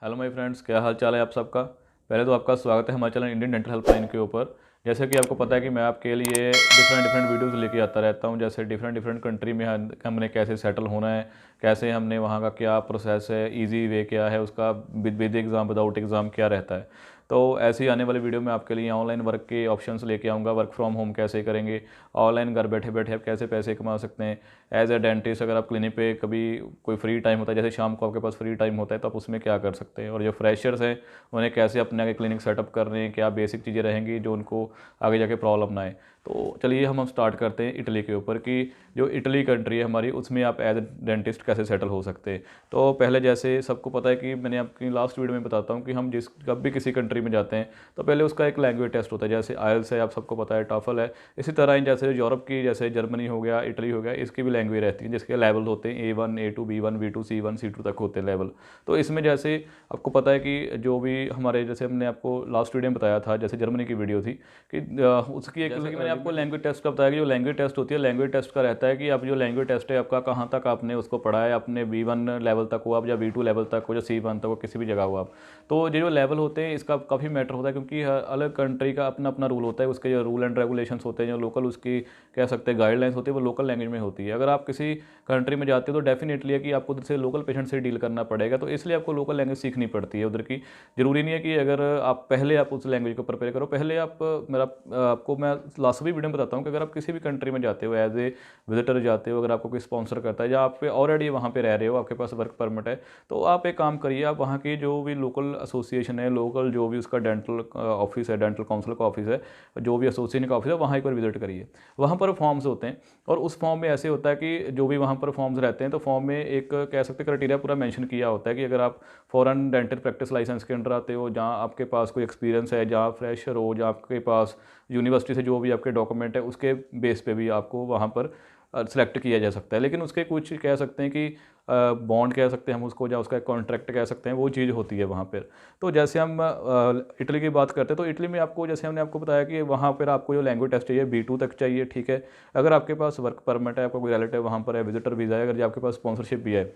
Hello my friends, क्या हाल चाल है आप सबका। पहले तो आपका स्वागत है हमारे चैनल इंडियन डेंटल हेल्पलाइन के ऊपर। जैसे कि आपको पता है कि मैं आपके लिए डिफरेंट डिफरेंट वीडियोस लेके आता रहता हूं। जैसे डिफरेंट डिफरेंट कंट्री में हमने कैसे सेटल होना है, कैसे हमने वहां का क्या प्रोसेस है, इजी वे क्या है उसका, विद एग्ज़ाम विदाउट एग्ज़ाम क्या रहता है। तो ऐसी आने वाली वीडियो में आपके लिए ऑनलाइन वर्क के ऑप्शंस लेके आऊँगा। वर्क फ्रॉम होम कैसे करेंगे, ऑनलाइन घर बैठे बैठे आप कैसे पैसे कमा सकते हैं एज ए डेंटिस्ट। अगर आप क्लिनिक पे कभी कोई फ्री टाइम होता है, जैसे शाम को आपके पास फ्री टाइम होता है, तो आप उसमें क्या कर सकते हैं। और जो फ्रेशर्स हैं उन्हें कैसे अपने आगे क्लिनिक सेटअप कर रहे हैं, क्या बेसिक चीज़ें रहेंगी जो उनको आगे जाके प्रॉब्लम ना आए। तो चलिए हम स्टार्ट करते हैं इटली के ऊपर कि जो इटली कंट्री है हमारी, उसमें आप एज ए डेंटिस्ट कैसे सेटल हो सकते हैं। तो पहले जैसे सबको पता है कि मैंने आपकी लास्ट वीडियो में बताता हूँ कि हम कब भी किसी कंट्री में जाते हैं तो पहले उसका एक लैंग्वेज टेस्ट होता है। जैसे आयल्स है, आप सबको पता है, टॉफल है। इसी तरह ही जैसे यूरोप की, जैसे जर्मनी हो गया, इटली हो गया, इसकी भी लैंग्वेज रहती है जिसके लेवल होते हैं A1 A2 B1 B2 C1 C2 तक होते हैं लेवल। तो इसमें जैसे आपको पता है कि जो भी हमारे, जैसे हमने आपको लास्ट वीडियो में बताया था, जैसे जर्मनी की वीडियो थी कि उसकी एक, जैसे कि मैंने आपको लैंग्वेज टेस्ट का बताया कि जो लैंग्वेज टेस्ट होती है, लैंग्वेज टेस्ट का रहता है कि आप जो लैंग्वेज टेस्ट है आपका कहाँ तक आपने उसको पढ़ा है, अपने B1 लेवल तक हो आप, या B2 लेवल तक हो, या C1 तक हो, किसी भी जगह हो आप। तो ये जो लेवल होते हैं इसका काफ़ी मैटर होता है, क्योंकि हर अलग कंट्री का अपना अपना रूल होता है। उसके जो रूल एंड रेगुलेशंस होते हैं, जो लोकल उसकी कह सकते हैं गाइडलाइंस होती है, वो लोकल लैंग्वेज में होती है। अगर आप किसी कंट्री में जाते हो तो डेफिनेटली है कि आपको उधर से लोकल पेशेंट से डील करना पड़ेगा, तो इसलिए आपको लोकल लैंग्वेज सीखनी पड़ती है उधर की। ज़रूरी नहीं है कि अगर आप पहले आप उस लैंग्वेज को प्रिपेयर करो, पहले आप मेरा आपको मैं लास्ट भी वीडियो में बताता हूँ कि अगर आप किसी भी कंट्री में जाते हो एज ए विजिटर जाते हो, अगर आपको कोई स्पॉन्सर करता है या आप ऑलरेडी वहाँ पे रह रहे हो, आपके पास वर्क परमिट है, तो आप एक काम करिए, आप वहाँ की जो भी लोकल एसोसिएशन है, लोकल जो भी उसका डेंटल ऑफिस है, डेंटल काउंसिल का ऑफिस है, जो भी एसोसिएशन का ऑफिस है, वहाँ एक बार विजिट करिए। वहाँ पर फॉर्म्स होते हैं और उस फॉर्म में ऐसे होता है कि जो भी वहाँ पर फॉर्म्स रहते हैं, तो फॉर्म में एक कह सकते क्राइटेरिया पूरा मेंशन किया होता है कि अगर आप फॉरेन डेंटल प्रैक्टिस लाइसेंस के अंडर आते हो, जहाँ आपके पास कोई एक्सपीरियंस है, जहाँ फ्रेशर हो, जहाँ आपके पास यूनिवर्सिटी से जो भी आपके डॉक्यूमेंट है, उसके बेस पे भी आपको वहाँ पर सेलेक्ट किया जा सकता है। लेकिन उसके कुछ कह सकते हैं कि बॉन्ड कह सकते हैं हम उसको, या उसका कॉन्ट्रैक्ट कह सकते हैं, वो चीज़ होती है वहाँ पर। तो जैसे हम इटली की बात करते हैं, तो इटली में आपको, जैसे हमने आपको बताया कि वहाँ पर आपको जो लैंग्वेज टेस्ट चाहिए B2 तक चाहिए, ठीक है। अगर आपके पास वर्क परमिट है, आपका कोई रिलेटिव वहाँ पर है, विजिटर वीज़ा है, अगर आपके पास स्पॉन्सरशिप भी है,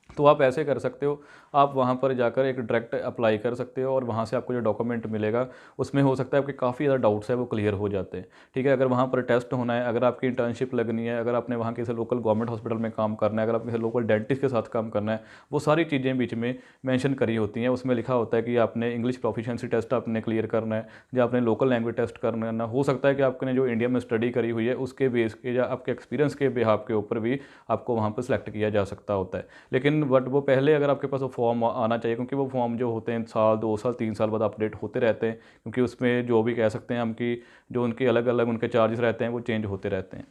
तो आप ऐसे कर सकते हो, आप वहाँ पर जाकर एक डायरेक्ट अप्लाई कर सकते हो और वहाँ से आपको जो डॉक्यूमेंट मिलेगा उसमें हो सकता है आपके काफ़ी ज़्यादा डाउट्स है वो क्लियर हो जाते हैं, ठीक है। अगर वहाँ पर टेस्ट होना है, अगर आपकी इंटर्नशिप लगनी है, अगर आपने वहाँ किसी लोकल गवर्नमेंट हॉस्पिटल में काम करना है, अगर आप किसी लोकल डेंटिस्ट के साथ काम करना है, वो सारी चीज़ें बीच में मेंशन करी होती हैं। उसमें लिखा होता है कि आपने इंग्लिश प्रोफिशिएंसी टेस्ट आपने क्लियर करना है, या आपने लोकल लैंग्वेज टेस्ट करना है। हो सकता है कि आपने जो इंडिया में स्टडी करी हुई है उसके बेस के या आपके एक्सपीरियंस के बिहाफ के ऊपर भी आपको वहाँ पर सेलेक्ट किया जा सकता होता है। लेकिन बट वो पहले अगर आपके पास वो फॉर्म आना चाहिए, क्योंकि वो फॉर्म जो होते हैं साल 2 साल 3 साल बाद अपडेट होते रहते हैं, क्योंकि उसमें जो भी कह सकते हैं हम कि जो उनके अलग अलग उनके चार्जेस रहते हैं वो चेंज होते रहते हैं।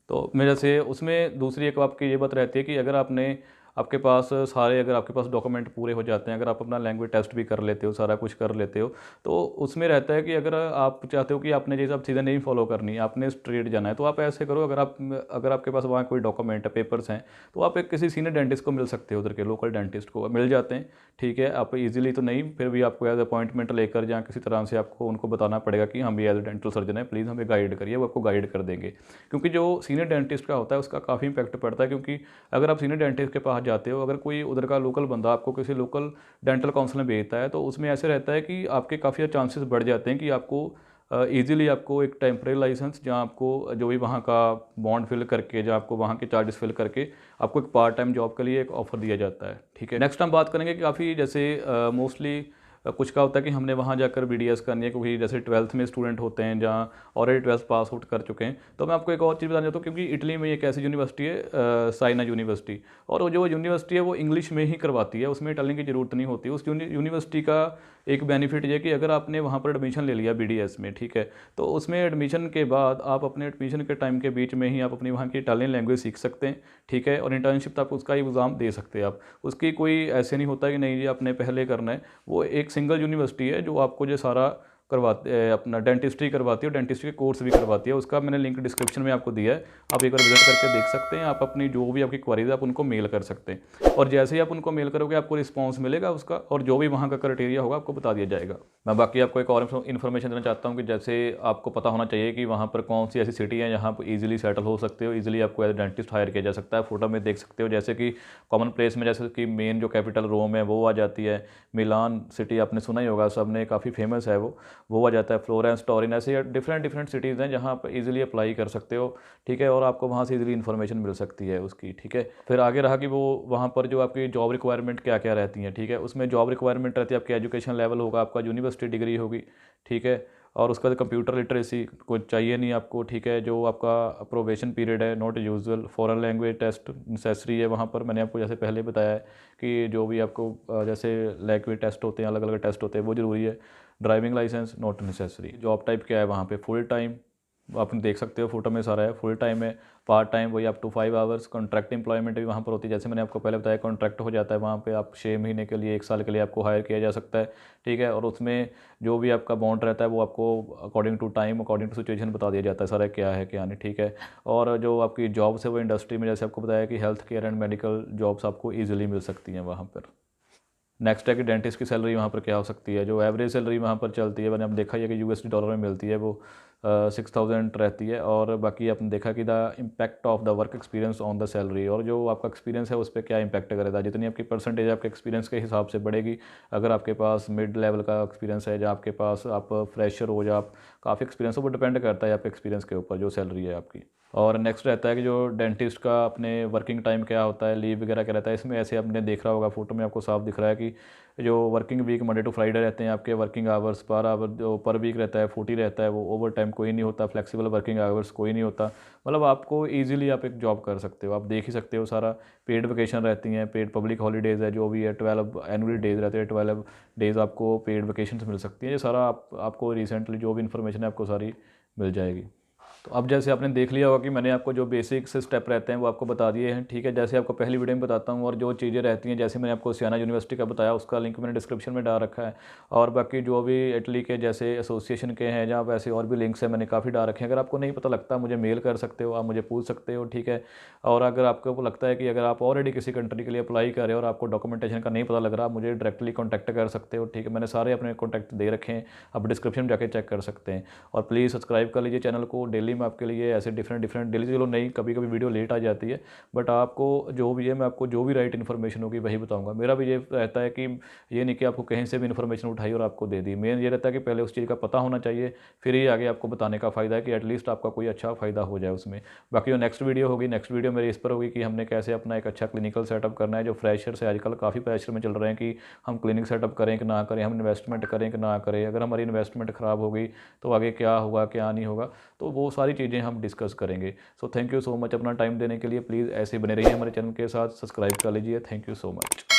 तो मेरे से उसमें दूसरी एक आपकी ये बात रहती है कि अगर आपने आपके पास सारे, अगर आपके पास डॉक्यूमेंट पूरे हो जाते हैं, अगर आप अपना लैंग्वेज टेस्ट भी कर लेते हो, सारा कुछ कर लेते हो, तो उसमें रहता है कि अगर आप चाहते हो कि आपने जैसे आप चीज़ें नहीं फॉलो करनी है, आपने स्ट्रेट जाना है, तो आप ऐसे करो, अगर आपके पास वहाँ कोई डॉक्यूमेंट है, पेपर्स हैं, तो आप एक किसी सीनियर डेंटिस्ट को मिल सकते हो, उधर के लोकल डेंटिस्ट को मिल जाते हैं, ठीक है। आप इजीली तो नहीं, फिर भी आपको एज अपॉइंटमेंट लेकर या किसी तरह से आपको उनको बताना पड़ेगा कि हम भी एज ए डेंटल सर्जन है, प्लीज़ हमें गाइड करिए, वो आपको गाइड कर देंगे। क्योंकि जो सीनियर डेंटिस्ट का होता है उसका काफ़ी इंपैक्ट पड़ता है, क्योंकि अगर आप सीनियर डेंटिस्ट के पास जाते हो, अगर कोई उधर का लोकल बंदा आपको किसी लोकल डेंटल काउंसिल में भेजता है, तो उसमें ऐसे रहता है कि आपके काफ़ी चांसेस बढ़ जाते हैं कि आपको ईजिली आपको एक टेम्परेरी लाइसेंस, जहाँ आपको जो भी वहाँ का बॉन्ड फिल करके, जहाँ आपको वहाँ के चार्जेस फिल करके आपको एक पार्ट टाइम जॉब के लिए एक ऑफर दिया जाता है, ठीक है। नेक्स्ट हम बात करेंगे कि काफ़ी जैसे मोस्टली कुछ का होता है कि हमने वहाँ जाकर BDS करनी है, क्योंकि जैसे 12th में स्टूडेंट होते हैं जहाँ ऑलरेडी 12th पास आउट कर चुके हैं। तो मैं आपको एक और चीज़ बताना चाहता हूँ, क्योंकि इटली में एक ऐसी यूनिवर्सिटी है साइना यूनिवर्सिटी, और वो जो यूनिवर्सिटी है वो इंग्लिश में ही करवाती है, उसमें इटालियन की ज़रूरत नहीं होती। उस यूनिवर्सिटी का एक बेनिफिट ये कि अगर आपने वहाँ पर एडमिशन ले लिया BDS में, ठीक है, तो उसमें एडमिशन के बाद आप अपने एडमिशन के टाइम के बीच में ही आप अपनी वहाँ की इटालियन लैंग्वेज सीख सकते हैं, ठीक है। और इंटर्नशिप तक उसका एग्ज़ाम दे सकते हैं आप, उसकी कोई ऐसे नहीं होता कि नहीं जी आपने पहले करना है। वो एक सिंगल यूनिवर्सिटी है जो आपको जो सारा करवाते अपना डेंटिस्ट्री करवाती है, डेंटिस्ट्री के कोर्स भी करवाती है। उसका मैंने लिंक डिस्क्रिप्शन में आपको दिया है, आप एक बार विजिट करके देख सकते हैं। आप अपनी जो भी आपकी क्वारीज आप उनको मेल कर सकते हैं, और जैसे ही आप उनको मेल करोगे आपको रिस्पॉन्स मिलेगा उसका, और जो भी वहाँ का क्राइटेरिया होगा आपको बता दिया जाएगा। मैं बाकी आपको एक और इन्फॉर्मेशन देना चाहता हूँ कि जैसे आपको पता होना चाहिए कि वहाँ पर कौन सी ऐसी सिटी है जहाँ पर ईजिली सेटल हो सकते हो, ईजिली आपको एज डेंटिस्ट हायर किया जा सकता है। फोटो में देख सकते हो, जैसे कि कॉमन प्लेस में जैसे कि मेन जो कैपिटल रोम है वो आ जाती है, मिलान सिटी आपने सुना ही होगा, सबने काफ़ी फेमस है वो आ जाता है, फ्लोरेंस, टोरिन, ऐसे डिफरेंट सिटीज़ हैं जहाँ आप इजीली अप्लाई कर सकते हो, ठीक है। और आपको वहाँ से इजीली इन्फॉर्मेशन मिल सकती है उसकी, ठीक है। फिर आगे रहा कि वो वहाँ पर जो आपकी जॉब रिक्वायरमेंट क्या क्या रहती हैं, ठीक है। उसमें जॉब रिक्वायरमेंट रहती है, आपकी एजुकेशन लेवल होगा, आपका यूनिवर्सिटी डिग्री होगी, ठीक है। और उसका कंप्यूटर लिटरेसी कुछ चाहिए नहीं आपको, ठीक है। जो आपका प्रोबेशन पीरियड है not usual, foreign language test necessary है वहाँ पर। मैंने आपको जैसे पहले बताया है कि जो भी आपको जैसे लैंग्वेज टेस्ट होते हैं, अलग अलग टेस्ट होते हैं, वो ज़रूरी है। Driving licence not necessary. Job type क्या है वहाँ पे, फुल टाइम, आप देख सकते हो फोटो में सारा है, फुल टाइम है, पार्ट टाइम वही up to 5 hours. Contract employment भी वहाँ पर होती है, जैसे मैंने आपको पहले बताया, कॉन्ट्रैक्ट हो जाता है वहाँ पे, आप 6 महीने के लिए, 1 साल के लिए आपको हायर किया जा सकता है, ठीक है। और उसमें जो भी आपका बॉन्ड रहता है वो आपको according to time, according to situation बता दिया जाता है सारा क्या है क्या नहीं, ठीक है। और जो आपकी जॉब्स है वो इंडस्ट्री में, जैसे आपको बताया कि health care and medical jobs आपको ईजिली मिल सकती हैं वहाँ पर। नेक्स्ट है कि डेंटिस्ट की सैलरी वहाँ पर क्या हो सकती है। जो एवरेज सैलरी वहाँ पर चलती है, मैंने अब देखा ही है कि यूएसडी डॉलर में मिलती है, वो 6000 रहती है। और बाकी आपने देखा कि the impact of the work experience on the salary, और जो आपका एक्सपीरियंस है उस पर क्या इम्पैक्ट करेगा। जितनी आपकी परसेंटेज आपके एक्सपीरियंस के हिसाब से बढ़ेगी, अगर आपके पास मिड लेवल का एक्सपीरियंस है, या आपके पास आप फ्रेशर हो, या आप काफ़ी एक्सपीरियंस हो, वो डिपेंड करता है आपके एक्सपीरियंस के ऊपर जो सैलरी है आपकी। और नेक्स्ट रहता है कि जो डेंटिस्ट का अपने वर्किंग टाइम क्या होता है, लीव वगैरह क्या रहता है। इसमें ऐसे आपने देख रहा होगा, फोटो में आपको साफ दिख रहा है कि जो working week Monday to Friday रहते हैं आपके, वर्किंग आवर्स 12 आवर जो पर वीक रहता है 40 रहता है, वो ओवर टाइम कोई नहीं होता, फ्लेक्सिबल वर्किंग आवर्स कोई नहीं होता। मतलब आपको ईजिली आप एक जॉब कर सकते हो, आप देख ही सकते हो सारा। पेड वेकेशन रहती हैं, पेड पब्लिक हॉलीडेज़ है जो भी है, 12 एनुअल डेज रहते हैं, 12 डेज़ आपको पेड वेकेशन मिल सकती हैं। ये सारा आपको रिसेंटली जो भी इन्फॉर्मेशन है आपको सारी मिल जाएगी। तो अब जैसे आपने देख लिया होगा कि मैंने आपको जो बेसिक से स्टेप रहते हैं वो आपको बता दिए हैं, ठीक है। जैसे आपको पहली वीडियो में बताता हूँ, और जो चीज़ें रहती हैं, जैसे मैंने आपको सियाना यूनिवर्सिटी का बताया, उसका लिंक मैंने डिस्क्रिप्शन में डाल रखा है। और बाकी जो भी इटली के जैसे एसोसिएशन के हैं, जहाँ वैसे और भी लिंक्स हैं मैंने काफ़ी डाल रखे हैं। अगर आपको नहीं पता लगता मुझे मेल कर सकते हो, आप मुझे पूछ सकते हो, ठीक है। और अगर आपको लगता है कि अगर आप ऑलरेडी किसी कंट्री के लिए अप्लाई कर रहे हो और आपको डॉक्यूमेंटेशन का नहीं पता लग रहा, मुझे डायरेक्टली कॉन्टैक्ट कर सकते हो, ठीक है। मैंने सारे अपने कॉन्टैक्ट दे रखे हैं, आप डिस्क्रिप्शन में जाके चेक कर सकते हैं। और प्लीज़ सब्सक्राइब कर लीजिए चैनल को, डेली मैं आपके लिए ऐसे डिफरेंट डेली, चलो नहीं कभी कभी वीडियो लेट आ जाती है, बट आपको जो भी है मैं आपको जो भी राइट इन्फॉर्मेशन होगी वही बताऊंगा। मेरा भी ये रहता है कि ये नहीं कि आपको कहीं से भी इन्फॉर्मेशन उठाई और आपको दे दी। मेन ये रहता है कि पहले उस चीज़ का पता होना चाहिए, फिर ही आगे आपको बताने का फ़ायदा है कि एटलीस्ट आपका कोई अच्छा फ़ायदा हो जाए उसमें। बाकी जो नेक्स्ट वीडियो होगी, नेक्स्ट वीडियो मेरी इस पर होगी कि हमने कैसे अपना एक अच्छा क्लिनिकल सेटअप करना है। जो फ्रेशर से आजकल काफ़ी प्रेशर में चल रहे हैं कि हम क्लिनिक सेटअप करें कि ना करें, हम इन्वेस्टमेंट करें कि ना करें, अगर हमारी इन्वेस्टमेंट ख़राब हो गई तो आगे क्या होगा क्या नहीं होगा, तो वो सारी चीज़ें हम डिस्कस करेंगे। So thank you so much अपना टाइम देने के लिए। प्लीज़ ऐसे बने रहिए हमारे चैनल के साथ, सब्सक्राइब कर लीजिए। Thank you so much.